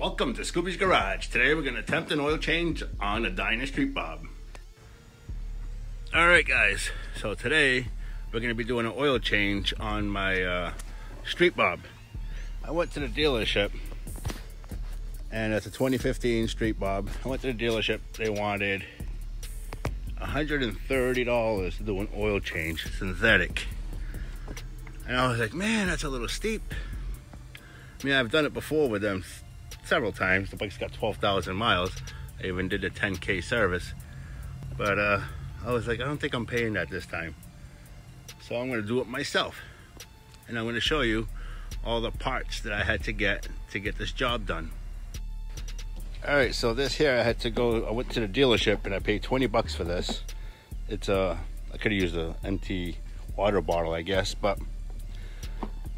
Welcome to Scooby's Garage. Today we're going to attempt an oil change on a Dyna Street Bob. Alright guys, so today we're going to be doing an oil change on my Street Bob. I went to the dealership, and it's a 2015 Street Bob. I went to the dealership, they wanted $130 to do an oil change, synthetic. And I was like, man, that's a little steep. I mean, I've done it before with them several times. The bike's got 12,000 miles. I even did a 10K service. But I was like, I don't think I'm paying that this time. So I'm gonna do it myself. And I'm gonna show you all the parts that I had to get this job done. All right, so this here, I went to the dealership and I paid 20 bucks for this. It's I could have used an empty water bottle, I guess, but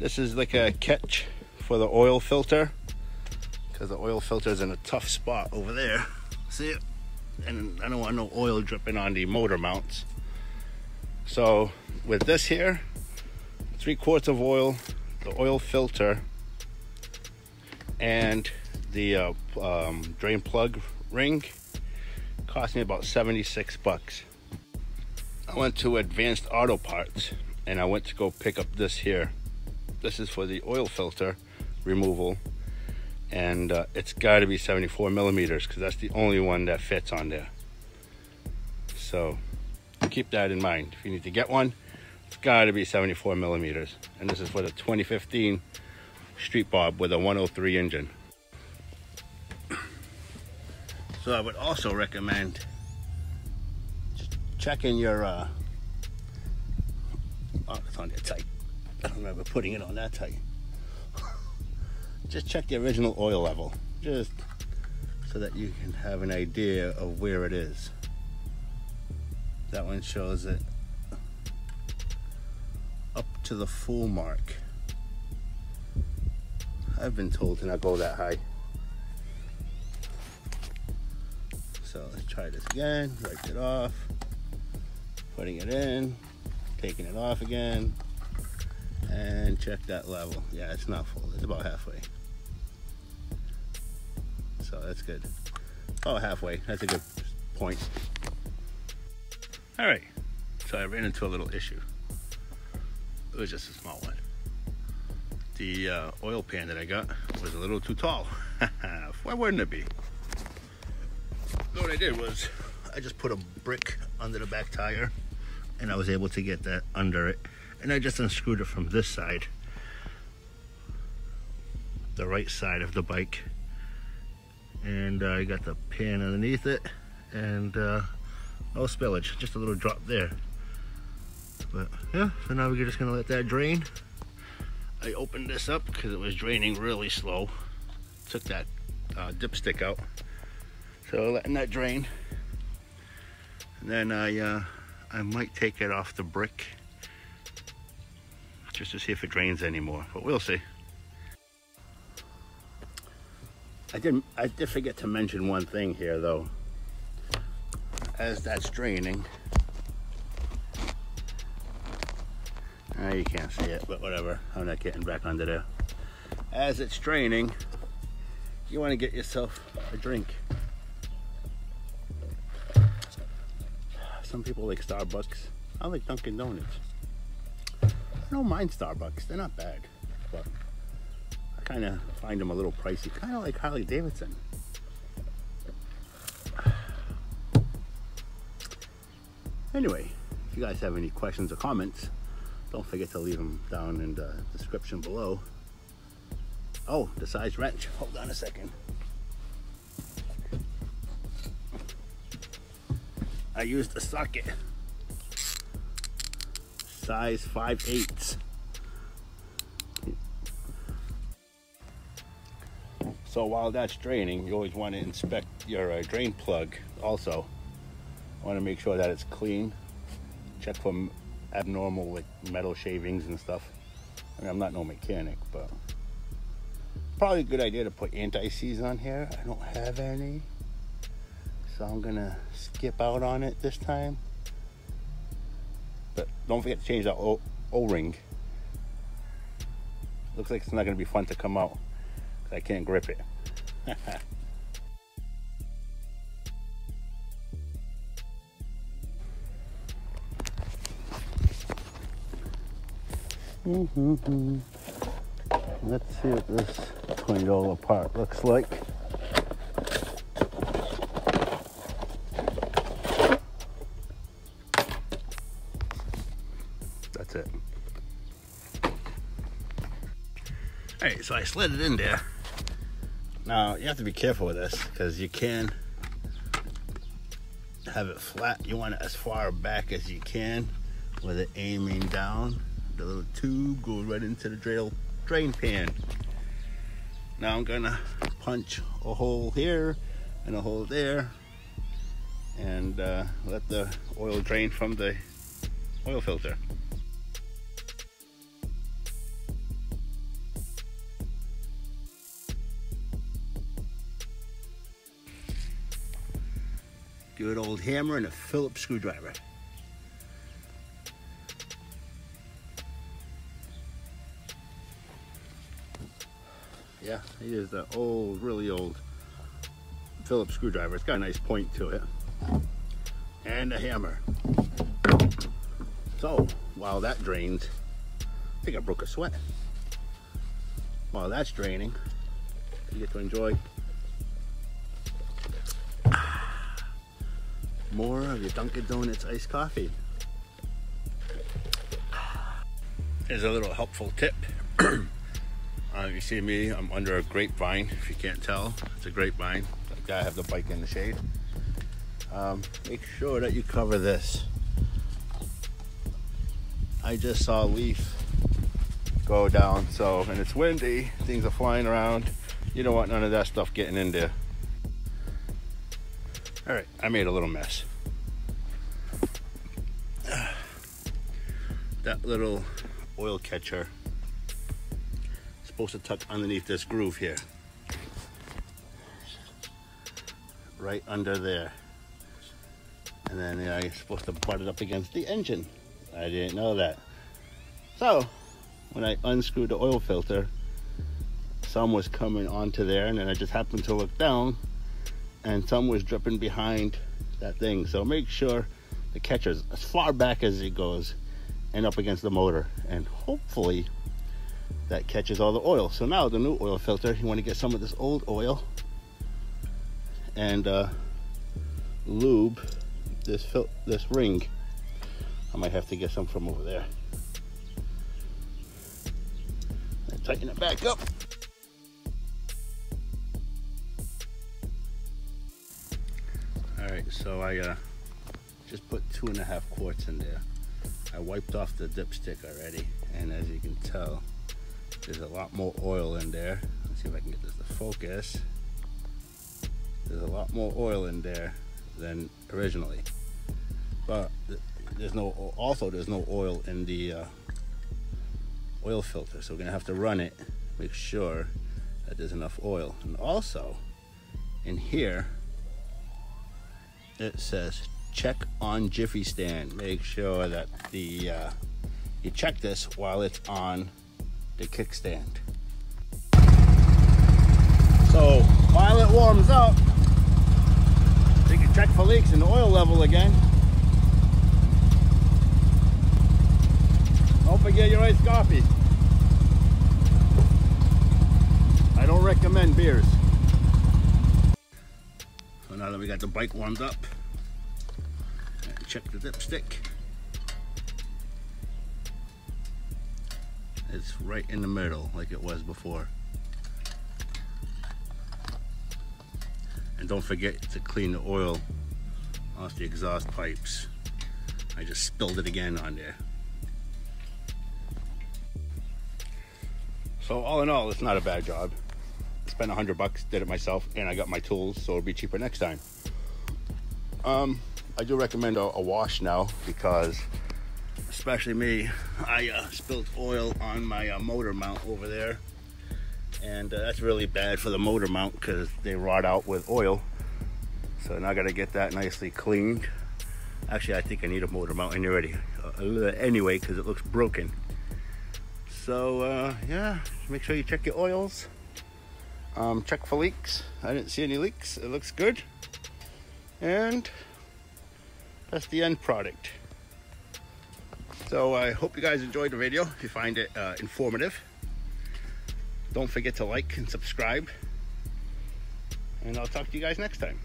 this is like a catch for the oil filter, because the oil filter is in a tough spot over there. See it? And I don't want no oil dripping on the motor mounts. So with this here, 3 quarts of oil, the oil filter, and the drain plug ring cost me about 76 bucks. I went to Advanced Auto Parts and I went to go pick up this here. This is for the oil filter removal, and it's got to be 74 millimeters because that's the only one that fits on there. So keep that in mind. If you need to get one, it's got to be 74 millimeters. And this is for the 2015 Street Bob with a 103 engine. So I would also recommend just checking your oh, it's on there tight. I don't remember putting it on that tight. Just check the original oil level, just so that you can have an idea of where it is. That one shows it up to the full mark. I've been told to not go that high. So let's try this again. Wiped it off, putting it in, taking it off again, and check that level. Yeah, it's not full, it's about halfway. So that's good. Oh, halfway. That's a good point. All right. So I ran into a little issue. It was just a small one. The oil pan that I got was a little too tall. Why wouldn't it be? So what I did was I just put a brick under the back tire, and I was able to get that under it. And I just unscrewed it from this side, the right side of the bike. And I got the pan underneath it, and no spillage, just a little drop there. But yeah, so now we're just gonna let that drain. I opened this up because it was draining really slow. Took that dipstick out, so letting that drain. And then I might take it off the brick just to see if it drains anymore, but we'll see. I did forget to mention one thing here though. As that's draining, you can't see it, but whatever, I'm not getting back under there. As it's draining, you want to get yourself a drink. Some people like Starbucks. I like Dunkin' Donuts. I don't mind Starbucks, they're not bad, but I kind of find them a little pricey, kind of like Harley Davidson. Anyway, if you guys have any questions or comments, don't forget to leave them down in the description below. Oh, the size wrench. Hold on a second. I used a socket. Size 5/8. So while that's draining, you always want to inspect your drain plug also. I want to make sure that it's clean. Check for abnormal like metal shavings and stuff. I mean, I'm not no mechanic, but probably a good idea to put anti-seize on here. I don't have any, so I'm gonna skip out on it this time. But don't forget to change that O-ring. Looks like it's not gonna be fun to come out because I can't grip it. Let's see what this $20 part looks like. That's it. Alright, so I slid it in there. Now, you have to be careful with this because you can have it flat. You want it as far back as you can with it aiming down. The little tube goes right into the drain pan. Now I'm gonna punch a hole here and a hole there and let the oil drain from the oil filter. Good old hammer and a Phillips screwdriver. Yeah, I used the old, really old Phillips screwdriver. It's got a nice point to it. And a hammer. So, while that drains, I think I broke a sweat. While that's draining, you get to enjoy more of your Dunkin' Donuts iced coffee. Here's a little helpful tip. You see me, I'm under a grapevine. If you can't tell, it's a grapevine. I have the bike in the shade. Make sure that you cover this. I just saw a leaf go down, and it's windy, things are flying around. You don't want none of that stuff getting in there. All right, I made a little mess. That little oil catcher is supposed to tuck underneath this groove here. Right under there. And then you're supposed to butt it up against the engine. I didn't know that. So, when I unscrewed the oil filter, some was coming onto there, and then I just happened to look down, and some was dripping behind that thing. So make sure the catcher's as far back as it goes and up against the motor, and hopefully that catches all the oil. So now the new oil filter, you want to get some of this old oil and lube this ring. I might have to get some from over there. And tighten it back up. All right, so I just put 2.5 quarts in there. I wiped off the dipstick already, and as you can tell, there's a lot more oil in there. Let's see if I can get this to focus. There's a lot more oil in there than originally, but there's no oil in the oil filter, so we're gonna have to run it, make sure that there's enough oil. And also in here it says check on Jiffy stand. Make sure that the you check this while it's on the kickstand. So while it warms up, you can check for leaks in the oil level again. Don't forget your iced coffee. I don't recommend beers. So now that we got the bike warmed up, check the dipstick. It's right in the middle like it was before. And don't forget to clean the oil off the exhaust pipes. I just spilled it again on there. So all in all, it's not a bad job. I spent $100, did it myself, and I got my tools, so it'll be cheaper next time. I do recommend a wash now, because especially me, I spilled oil on my motor mount over there, and that's really bad for the motor mount because they rot out with oil. So now I gotta get that nicely cleaned. Actually, I think I need a motor mount anyway because it looks broken. So yeah, make sure you check your oils. Check for leaks. I didn't see any leaks. It looks good. And that's the end product. So I hope you guys enjoyed the video. If you find it informative, don't forget to like and subscribe. And I'll talk to you guys next time.